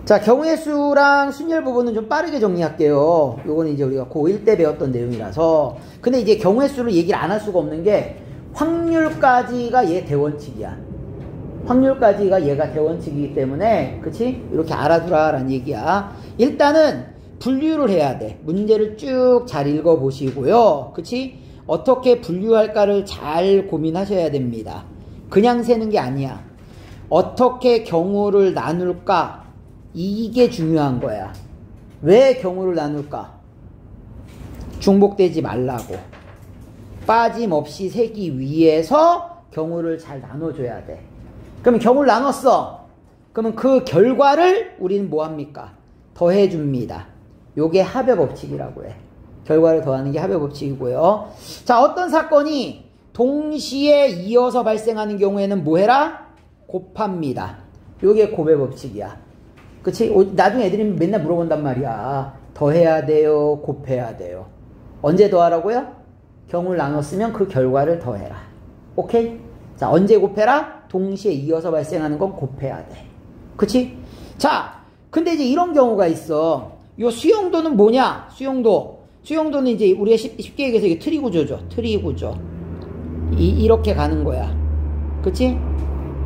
자, 경우의 수랑 순열 부분은 좀 빠르게 정리할게요. 요거는 이제 우리가 고1 때 배웠던 내용이라서. 근데 이제 경우의 수를 얘기를 안 할 수가 없는 게 확률까지가 얘 대원칙이야. 확률까지가 얘가 대원칙이기 때문에, 그치? 이렇게 알아두라 라는 얘기야. 일단은 분류를 해야 돼. 문제를 쭉 잘 읽어보시고요. 그치? 어떻게 분류할까를 잘 고민하셔야 됩니다. 그냥 세는 게 아니야. 어떻게 경우를 나눌까? 이게 중요한 거야. 왜 경우를 나눌까? 중복되지 말라고. 빠짐없이 세기 위해서 경우를 잘 나눠줘야 돼. 그러면 경우를 나눴어. 그러면 그 결과를 우리는 뭐합니까? 더해줍니다. 요게 합의 법칙이라고 해. 결과를 더하는 게 합의 법칙이고요. 자, 어떤 사건이 동시에 이어서 발생하는 경우에는 뭐 해라? 곱합니다. 요게 곱의 법칙이야. 그치? 나중에 애들이 맨날 물어본단 말이야. 더해야 돼요? 곱해야 돼요? 언제 더하라고요? 경우를 나눴으면 그 결과를 더해라. 오케이? 자, 언제 곱해라? 동시에 이어서 발생하는 건 곱해야 돼. 그치? 자, 근데 이제 이런 경우가 있어. 요 수용도는 뭐냐? 수용도는 이제 우리가 쉽게 얘기해서 이게 트리 구조죠. 트리 구조. 이렇게 가는 거야. 그치?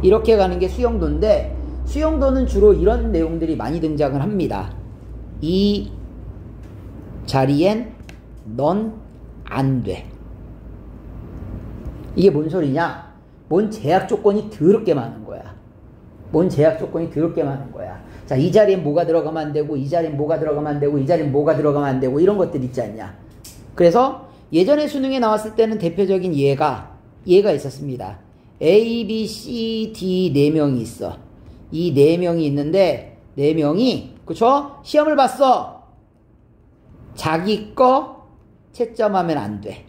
이렇게 가는 게 수용도인데, 수용도는 주로 이런 내용들이 많이 등장을 합니다. 이 자리엔 넌 안 돼. 이게 뭔 소리냐? 뭔 제약 조건이 더럽게 많은 거야. 뭔 제약 조건이 더럽게 많은 거야. 자, 이 자리엔 뭐가 들어가면 안 되고, 이 자리엔 뭐가 들어가면 안 되고, 이 자리엔 뭐가 들어가면 안 되고, 이런 것들 있지 않냐. 그래서 예전에 수능에 나왔을 때는 대표적인 얘가 있었습니다. A, B, C, D 4명이 있어. 이 4명이 있는데, 4명이, 그쵸? 시험을 봤어. 자기 거 채점하면 안 돼.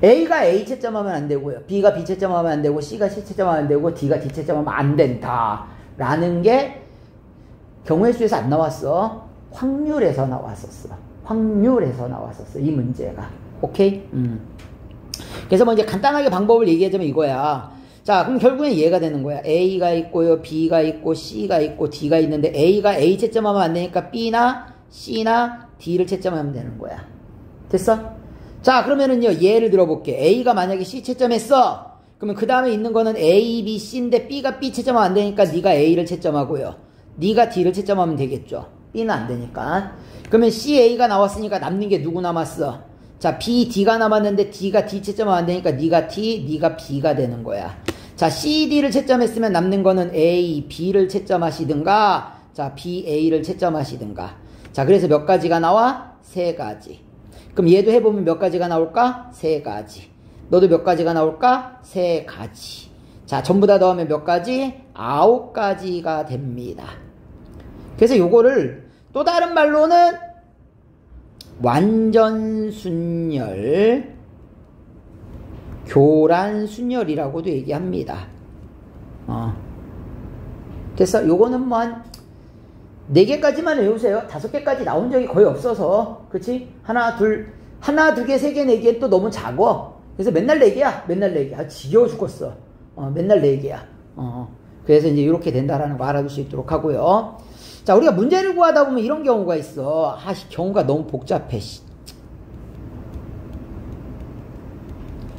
A가 A 채점하면 안 되고요. B가 B 채점하면 안 되고, C가 C 채점하면 안 되고, D가 D 채점하면 안 된다. 라는 게 경우의 수에서 안 나왔어. 확률에서 나왔었어. 확률에서 나왔었어. 이 문제가. 오케이? 그래서 뭐 이제 간단하게 방법을 얘기하자면 이거야. 자, 그럼 결국엔 얘가 되는 거야. A가 있고요, B가 있고, C가 있고, D가 있는데 A가 A 채점하면 안 되니까 B나 C나 D를 채점하면 되는 거야. 됐어? 자, 그러면은요, 예를 들어볼게. A가 만약에 C 채점했어. 그러면 그 다음에 있는 거는 A, B, C인데 B가 B 채점하면 안 되니까 네가 A를 채점하고요. 네가 D를 채점하면 되겠죠. B는 안 되니까. 그러면 C, A가 나왔으니까 남는 게 누구 남았어? 자, B, D가 남았는데 D가 D 채점하면 안 되니까 네가 T, 네가 B가 되는 거야. 자, C, D를 채점했으면 남는 거는 A, B를 채점하시든가, 자, B, A를 채점하시든가. 자, 그래서 몇 가지가 나와? 3가지. 그럼 얘도 해보면 몇 가지가 나올까? 3가지. 너도 몇 가지가 나올까? 3가지. 자, 전부 다 더하면 몇 가지? 9가지가 됩니다. 그래서 요거를 또 다른 말로는 완전순열, 교란순열이라고도 얘기합니다. 됐어? 요거는 뭐 한 4개까지만 외우세요. 5개까지 나온 적이 거의 없어서. 그치? 하나, 두 개, 3개, 4개 또 너무 작어. 그래서 맨날 4개야. 맨날 4개. 아, 지겨워 죽겠어. 맨날 4개야. 그래서 이제 이렇게 된다라는 거 알아둘 수 있도록 하고요. 자, 우리가 문제를 구하다 보면 이런 경우가 있어. 경우가 너무 복잡해.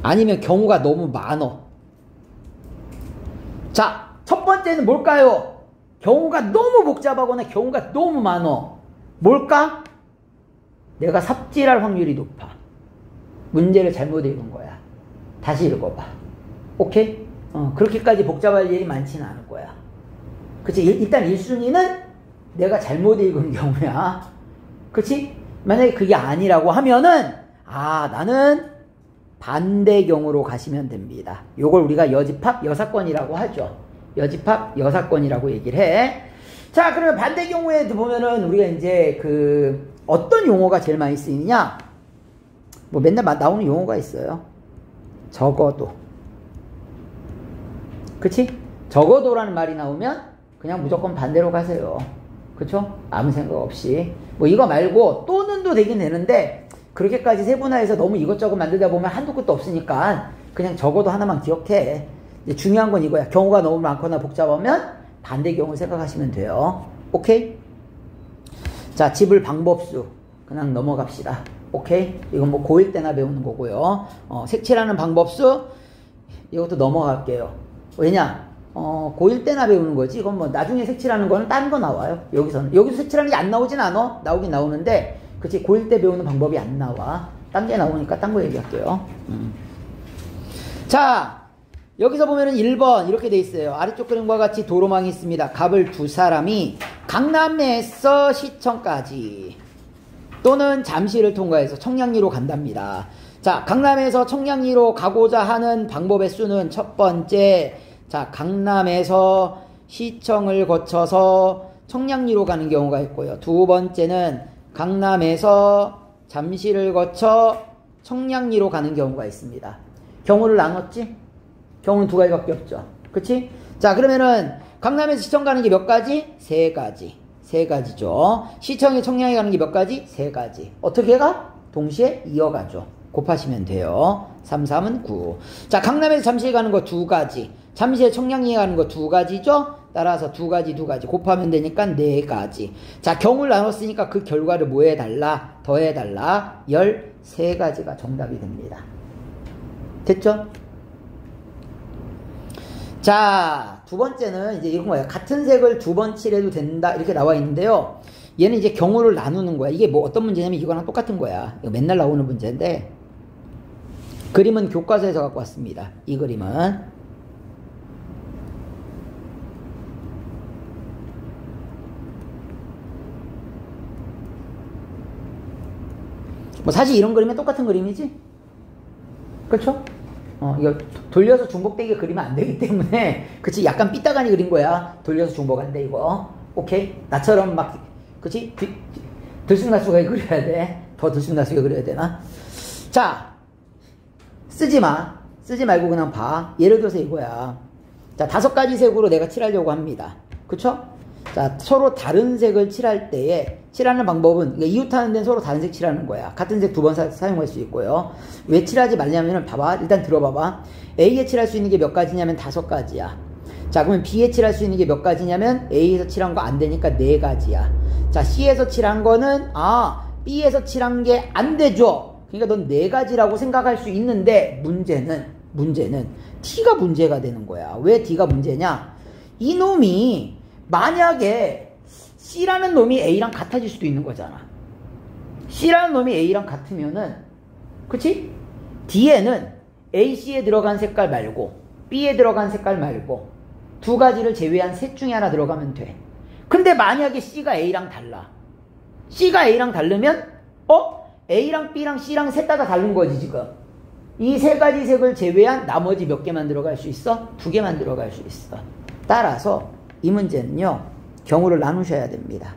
아니면 경우가 너무 많어. 자, 첫 번째는 뭘까요? 경우가 너무 복잡하거나 경우가 너무 많어. 뭘까? 내가 삽질할 확률이 높아. 문제를 잘못 읽은 거야. 다시 읽어봐. 오케이? 그렇게까지 복잡할 일이 많지는 않을 거야. 그치? 일단 1순위는 내가 잘못 읽은 경우야. 그치? 만약에 그게 아니라고 하면은, 나는 반대 경우로 가시면 됩니다. 요걸 우리가 여집합, 여사건이라고 하죠. 여집합, 여사건이라고 얘기를 해. 자, 그러면 반대 경우에 보면은 우리가 이제 어떤 용어가 제일 많이 쓰이느냐? 뭐 맨날 나오는 용어가 있어요. 적어도. 그치? 적어도라는 말이 나오면 그냥 무조건 반대로 가세요. 그쵸? 아무 생각 없이. 뭐 이거 말고 또는도 되긴 되는데 그렇게까지 세분화해서 너무 이것저것 만들다 보면 한도 끝도 없으니까 그냥 적어도 하나만 기억해. 이제 중요한 건 이거야. 경우가 너무 많거나 복잡하면 반대 경우 생각하시면 돼요. 오케이? 자, 집을 방법수 그냥 넘어갑시다. 오케이? 이건 뭐 고1 때나 배우는 거고요. 색칠하는 방법수 이것도 넘어갈게요. 왜냐? 고1 때나 배우는 거지. 이건 뭐 나중에 색칠하는 거는 딴 거 나와요. 여기서는. 여기서 색칠하는 게 안 나오진 않아. 나오긴 나오는데 그치, 고1 때 배우는 방법이 안 나와. 딴 게 나오니까 딴 거 얘기할게요. 자, 여기서 보면은 1번 이렇게 돼 있어요. 아래쪽 그림과 같이 도로망이 있습니다. 갑을 두 사람이 강남에서 시청까지 또는 잠실을 통과해서 청량리로 간답니다. 자, 강남에서 청량리로 가고자 하는 방법의 수는 첫 번째, 자, 강남에서 시청을 거쳐서 청량리로 가는 경우가 있고요. 두 번째는 강남에서 잠실을 거쳐 청량리로 가는 경우가 있습니다. 경우를 나눴지? 경우는 두 가지밖에 없죠. 그치? 자, 그러면은 강남에서 시청 가는 게 몇 가지? 세 가지. 세 가지죠. 시청에 청량리 가는 게 몇 가지? 세 가지. 어떻게 가? 동시에 이어가죠. 곱하시면 돼요. 3, 3은 9. 자, 강남에서 잠실 가는 거 두 가지. 잠실에 청량리에 가는 거 두 가지죠? 따라서 두 가지 곱하면 되니까 네 가지. 자, 경우를 나눴으니까 그 결과를 뭐 해달라? 더해달라. 13가지가 정답이 됩니다. 됐죠? 자, 두 번째는 이제 이건 뭐예요? 같은 색을 두 번 칠해도 된다. 이렇게 나와 있는데요. 얘는 이제 경우를 나누는 거야. 이게 뭐 어떤 문제냐면 이거랑 똑같은 거야. 이거 맨날 나오는 문제인데, 그림은 교과서에서 갖고 왔습니다. 이 그림은. 뭐 사실 이런 그림은 똑같은 그림이지? 그렇죠? 이거 돌려서 중복되게 그리면 안 되기 때문에, 그치? 약간 삐딱하니 그린 거야. 돌려서 중복 안 돼, 이거. 오케이? 나처럼 막, 그치? 들쑥날쑥하게 그려야 돼. 더 들쑥날쑥하게 그려야 되나? 자, 쓰지 마. 쓰지 말고 그냥 봐. 예를 들어서 이거야. 자, 5가지 색으로 내가 칠하려고 합니다. 그쵸? 자, 서로 다른 색을 칠할 때에 칠하는 방법은, 그러니까 이웃하는 데는 서로 다른 색 칠하는 거야. 같은 색 두 번 사용할 수 있고요. 왜 칠하지 말냐면은, 봐봐. 일단 들어봐봐. A에 칠할 수 있는 게 몇 가지냐면 5가지야. 자, 그러면 B에 칠할 수 있는 게 몇 가지냐면 A에서 칠한 거 안 되니까 4가지야. 자, C에서 칠한 거는, B에서 칠한 게 안 되죠. 그러니까 넌 4가지라고 생각할 수 있는데, 문제는 T가 문제가 되는 거야. 왜 T가 문제냐? 이놈이 만약에 C라는 놈이 A랑 같아질 수도 있는 거잖아. C라는 놈이 A랑 같으면은, 그치? D에는 A, C에 들어간 색깔 말고 B에 들어간 색깔 말고 두 가지를 제외한 셋 중에 하나 들어가면 돼. 근데 만약에 C가 A랑 달라. C가 A랑 다르면 A랑 B랑 C랑 셋 다 다른 거지 지금. 이 세 가지 색을 제외한 나머지 몇 개만 들어갈 수 있어? 2개만 들어갈 수 있어. 따라서 이 문제는요, 경우를 나누셔야 됩니다.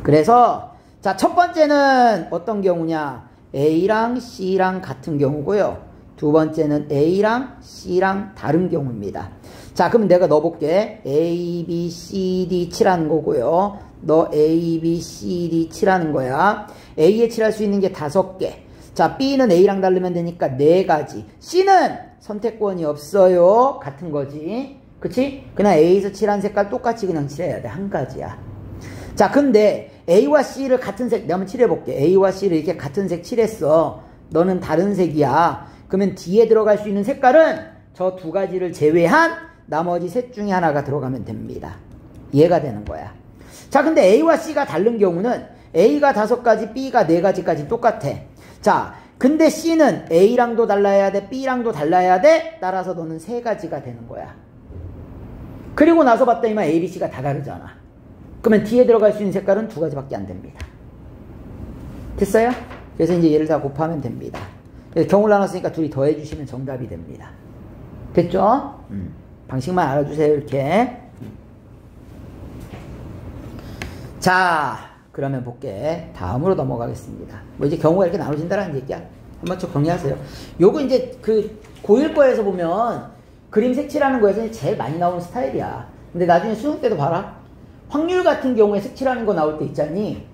그래서 자, 첫 번째는 어떤 경우냐? A랑 C랑 같은 경우고요. 두 번째는 A랑 C랑 다른 경우입니다. 자, 그럼 내가 넣어볼게. A, B, C, D 칠하는 거고요. 너 A, B, C, D 칠하는 거야. A에 칠할 수 있는 게 5개. 자, B는 A랑 다르면 되니까 4가지. C는 선택권이 없어요. 같은 거지. 그치? 그냥 A에서 칠한 색깔 똑같이 그냥 칠해야 돼. 한 가지야. 자, 근데 A와 C를 같은 색, 내가 한번 칠해볼게. A와 C를 이렇게 같은 색 칠했어. 너는 다른 색이야. 그러면 D에 들어갈 수 있는 색깔은 저 2가지를 제외한 나머지 셋 중에 하나가 들어가면 됩니다. 이해가 되는 거야. 자, 근데 A와 C가 다른 경우는 A가 5가지, B가 4가지까지 똑같아. 자, 근데 C는 A랑도 달라야 돼, B랑도 달라야 돼. 따라서 너는 3가지가 되는 거야. 그리고 나서 봤더니만 A, B, C가 다 다르잖아. 그러면 D에 들어갈 수 있는 색깔은 2가지밖에 안 됩니다. 됐어요? 그래서 이제 얘를 다 곱하면 됩니다. 그래서 경우를 나눴으니까 둘이 더해주시면 정답이 됩니다. 됐죠? 방식만 알아주세요. 이렇게. 자, 그러면 볼게. 다음으로 넘어가겠습니다. 뭐 이제 경우가 이렇게 나눠진다는 얘기야. 한번 좀 정리하세요. 요거 이제 그 고1 거에서 보면 그림 색칠하는 거에서 제일 많이 나오는 스타일이야. 근데 나중에 수능 때도 봐라. 확률 같은 경우에 색칠하는 거 나올 때 있잖니.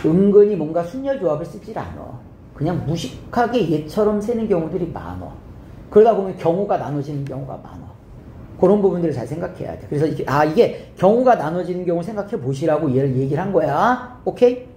은근히 뭔가 순열 조합을 쓰질 않아. 그냥 무식하게 얘처럼 세는 경우들이 많아. 그러다 보면 경우가 나눠지는 경우가 많아. 그런 부분들을 잘 생각해야 돼. 그래서 이게 경우가 나눠지는 경우 생각해 보시라고 얘를 얘기를 한 거야. 오케이?